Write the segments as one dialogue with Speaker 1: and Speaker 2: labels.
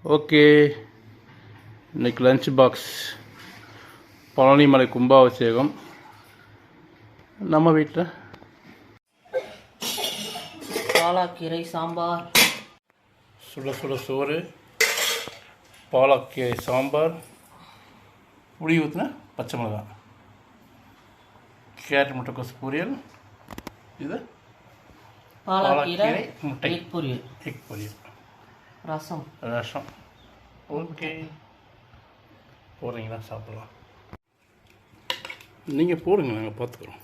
Speaker 1: Okay, இன்றைக்கி lunch box Palanimalai கும்பாபிஷேகம். நம்ம வீட்டில்
Speaker 2: பாலாக்கீரை சாம்பார்,
Speaker 1: சுட சுட சோறு, பாலாக்கீரை சாம்பார், புளி ஊற்றின பச்சை மிளகாய், கேரட் முட்டைக்கோஸ் பொரியல், இது
Speaker 2: பாலாக்கீரை
Speaker 1: முட்டை
Speaker 2: பொரியல்,
Speaker 1: எக் பொரியல்,
Speaker 2: ரசம்.
Speaker 1: ஓகே, போடுறீங்களா? சாப்பிட்லாம். நீங்கள் போடுங்க, நாங்கள் பார்த்துக்குறோம்.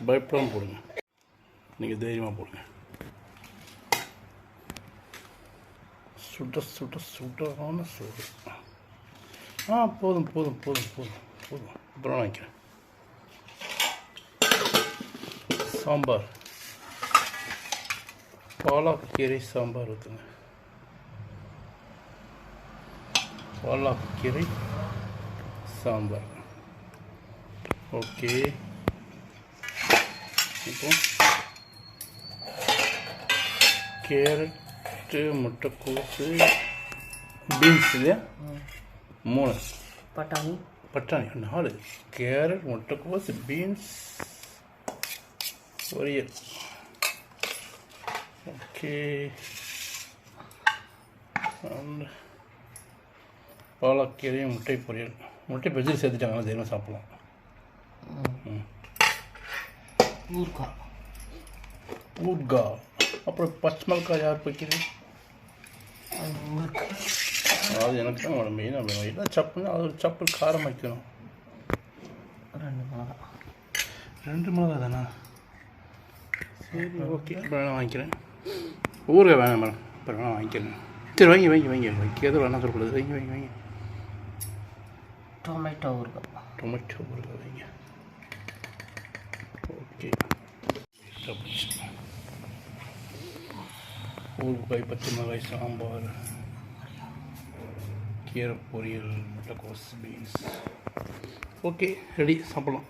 Speaker 1: பயப்படாமல் போடுங்க, நீங்கள் தைரியமாக போடுங்க. சுட சுட சுடான சோறு. போதும் போதும் போதும் போதும் போதும். அப்புறம் வாங்கிக்கிறேன். சாம்பார், பாலாக்கீரை சாம்பார் ஊற்றுங்க. பாலாக்கீரை சாம்பார். ஓகே, இப்போ கேரட்டு, முட்டைக்கோசு, பீன்ஸ் இல்லையா? 3 பட்டாணி 4, கேரட், முட்டைக்கோசு, பீன்ஸ் பொரியல். ஓகே, பாலாக்கீரை முட்டை பொரியல். முட்டை பெஜில் சேர்த்துட்டாங்க, தைரியமாக சாப்பிட்லாம். ஊர்காய். அப்புறம் பச்சை மிளகாய் யார் வைக்கிறேன்? அது எனக்கு தான் உடம்பு மெயினாக வேணும். இல்லை சப்புன்னு அது ஒரு சப்பு காரம் வைக்கணும். 2 மிளகாய் தானே? சரி, ஓகே, இப்போ வேணால் வாங்கிக்கிறேன். ஊறுகாய் வேணாம் மேடம், இப்போ வேணால் வாங்கிக்கிறேன். சரி, வாங்கி வாங்கி வாங்கி வைக்கிறது வேணாம் சொல்லக்கூடாது. வாங்கி வாங்கி வாங்கி.
Speaker 2: டொமேட்டோ ஊறுகாய்
Speaker 1: வைங்க. ஓகே, ஊறுகாய், பச்சை மிளகாய், சாம்பார், கீரை பொரியல், முட்டைக்கோஸ், பீன்ஸ். ஓகே, ரெடி, சாப்பிட்லாம்.